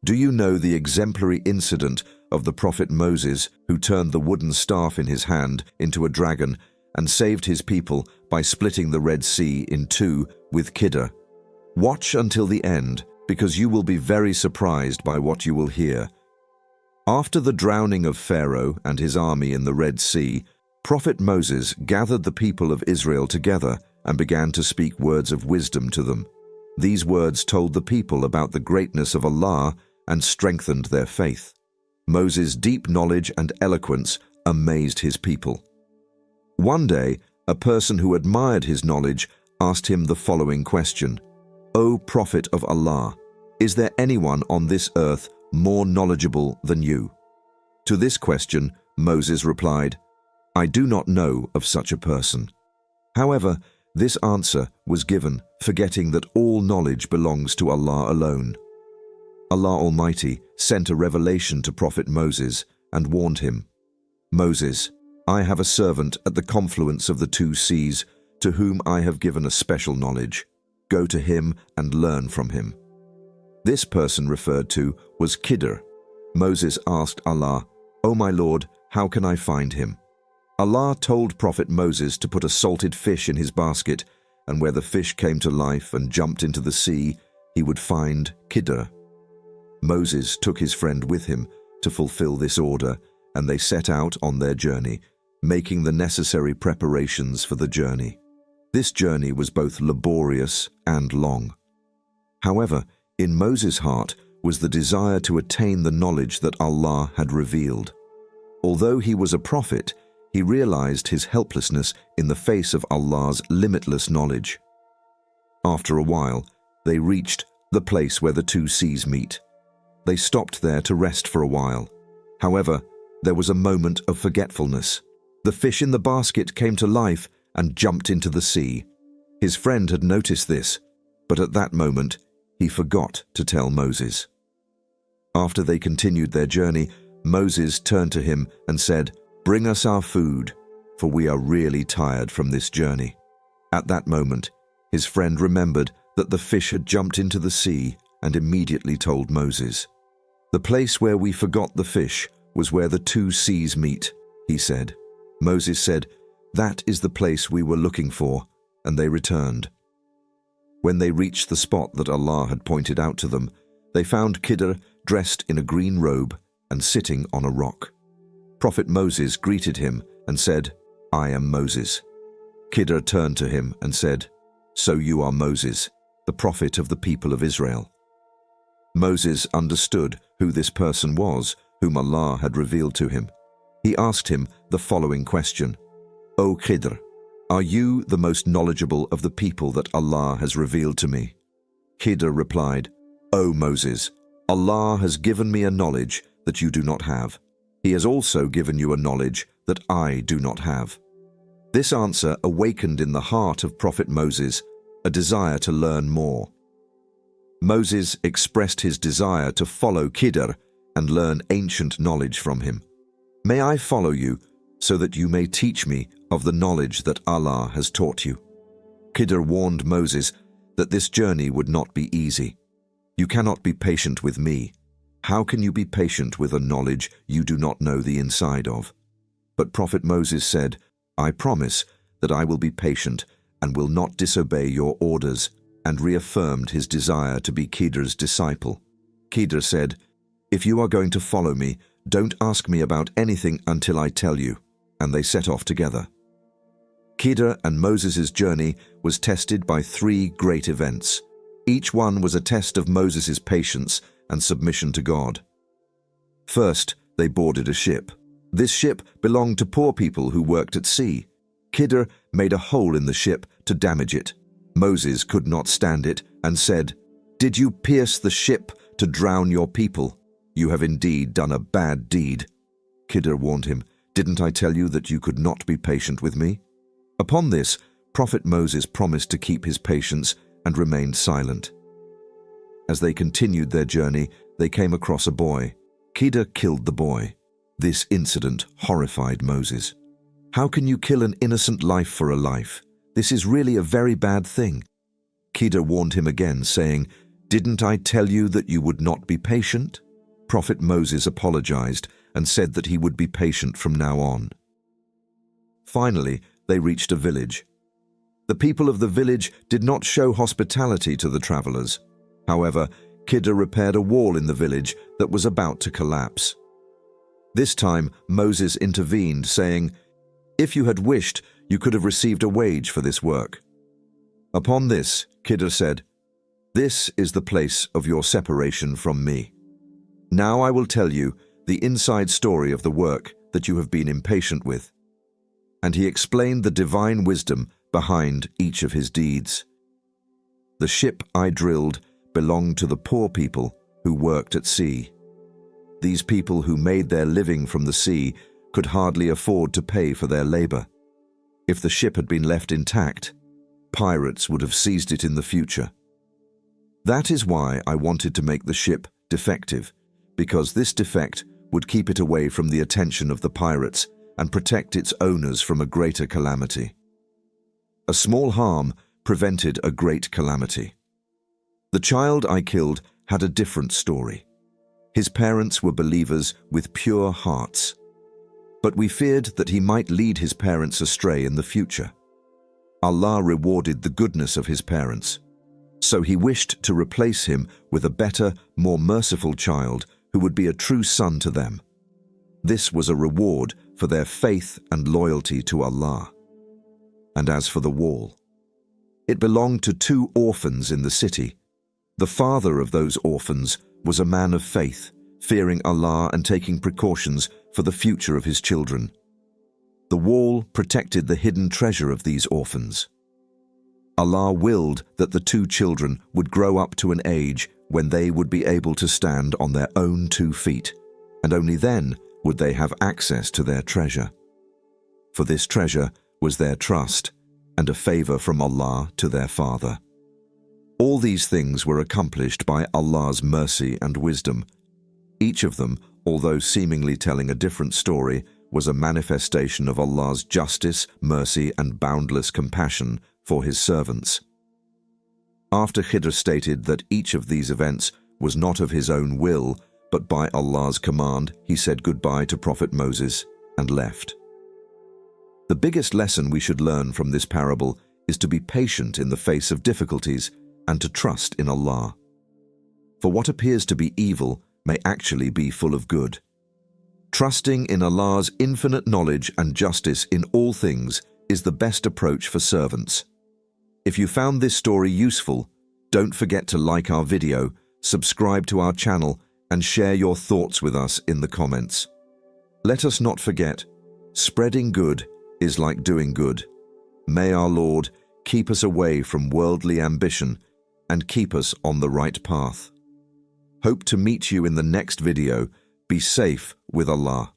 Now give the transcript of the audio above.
Do you know the exemplary incident of the prophet Moses, who turned the wooden staff in his hand into a dragon and saved his people by splitting the Red Sea in two with Khidr? Watch until the end, because you will be very surprised by what you will hear. After the drowning of Pharaoh and his army in the Red Sea, Prophet Moses gathered the people of Israel together and began to speak words of wisdom to them. These words told the people about the greatness of Allah and strengthened their faith. Moses' deep knowledge and eloquence amazed his people. One day, a person who admired his knowledge asked him the following question: "O Prophet of Allah, is there anyone on this earth more knowledgeable than you?" To this question, Moses replied, "I do not know of such a person." However, this answer was given, forgetting that all knowledge belongs to Allah alone. Allah Almighty sent a revelation to Prophet Moses and warned him, "Moses, I have a servant at the confluence of the two seas to whom I have given a special knowledge. Go to him and learn from him." This person referred to was Khidr. Moses asked Allah, "O my Lord, how can I find him?" Allah told Prophet Moses to put a salted fish in his basket, and where the fish came to life and jumped into the sea, he would find Khidr. Moses took his friend with him to fulfill this order, and they set out on their journey, making the necessary preparations for the journey. This journey was both laborious and long. However, in Moses' heart was the desire to attain the knowledge that Allah had revealed. Although he was a prophet, he realized his helplessness in the face of Allah's limitless knowledge. After a while, they reached the place where the two seas meet. They stopped there to rest for a while. However, there was a moment of forgetfulness. The fish in the basket came to life and jumped into the sea. His friend had noticed this, but at that moment, he forgot to tell Moses. After they continued their journey, Moses turned to him and said, "Bring us our food, for we are really tired from this journey." At that moment, his friend remembered that the fish had jumped into the sea and immediately told Moses. "The place where we forgot the fish was where the two seas meet," he said. Moses said, "That is the place we were looking for," and they returned. When they reached the spot that Allah had pointed out to them, they found Khidr dressed in a green robe and sitting on a rock. Prophet Moses greeted him and said, "I am Moses." Khidr turned to him and said, "So you are Moses, the prophet of the people of Israel." Moses understood who this person was, whom Allah had revealed to him. He asked him the following question: "O Khidr, are you the most knowledgeable of the people that Allah has revealed to me?" Khidr replied, "O Moses, Allah has given me a knowledge that you do not have. He has also given you a knowledge that I do not have." This answer awakened in the heart of Prophet Moses a desire to learn more. Moses expressed his desire to follow Khidr and learn ancient knowledge from him. "May I follow you so that you may teach me of the knowledge that Allah has taught you?" Khidr warned Moses that this journey would not be easy. "You cannot be patient with me. How can you be patient with a knowledge you do not know the inside of?" But Prophet Moses said, "I promise that I will be patient and will not disobey your orders," and reaffirmed his desire to be Khidr's disciple. Khidr said, "If you are going to follow me, don't ask me about anything until I tell you," and they set off together. Khidr and Moses' journey was tested by three great events. Each one was a test of Moses' patience and submission to God. First, they boarded a ship. This ship belonged to poor people who worked at sea. Khidr made a hole in the ship to damage it. Moses could not stand it and said, "Did you pierce the ship to drown your people? You have indeed done a bad deed." Khidr warned him, "Didn't I tell you that you could not be patient with me?" Upon this, Prophet Moses promised to keep his patience and remained silent. As they continued their journey, they came across a boy. Khidr killed the boy. This incident horrified Moses. "How can you kill an innocent life for a life? This is really a very bad thing." Khidr warned him again, saying, "Didn't I tell you that you would not be patient?" Prophet Moses apologized and said that he would be patient from now on. Finally, they reached a village. The people of the village did not show hospitality to the travelers. However, Khidr repaired a wall in the village that was about to collapse. This time, Moses intervened, saying, "If you had wished, you could have received a wage for this work." Upon this, Khidr said, "This is the place of your separation from me. Now I will tell you the inside story of the work that you have been impatient with." And he explained the divine wisdom behind each of his deeds. "The ship I drilled belonged to the poor people who worked at sea. These people who made their living from the sea could hardly afford to pay for their labor. If the ship had been left intact, pirates would have seized it in the future. That is why I wanted to make the ship defective, because this defect would keep it away from the attention of the pirates and protect its owners from a greater calamity. A small harm prevented a great calamity. The child I killed had a different story. His parents were believers with pure hearts. But we feared that he might lead his parents astray in the future. Allah rewarded the goodness of his parents. So he wished to replace him with a better, more merciful child who would be a true son to them. This was a reward for their faith and loyalty to Allah. And as for the wall, it belonged to 2 orphans in the city. The father of those orphans was a man of faith, fearing Allah and taking precautions for the future of his children. The wall protected the hidden treasure of these orphans. Allah willed that the 2 children would grow up to an age when they would be able to stand on their own 2 feet, and only then would they have access to their treasure. For this treasure was their trust and a favor from Allah to their father. All these things were accomplished by Allah's mercy and wisdom. Each of them, although seemingly telling a different story, was a manifestation of Allah's justice, mercy, and boundless compassion for his servants. After Khidr stated that each of these events was not of his own will, but by Allah's command, he said goodbye to Prophet Moses and left. The biggest lesson we should learn from this parable is to be patient in the face of difficulties and to trust in Allah. For what appears to be evil may actually be full of good. Trusting in Allah's infinite knowledge and justice in all things is the best approach for servants. If you found this story useful, don't forget to like our video, subscribe to our channel, and share your thoughts with us in the comments. Let us not forget, spreading good is like doing good. May our Lord keep us away from worldly ambition and keep us on the right path. Hope to meet you in the next video. Be safe with Allah.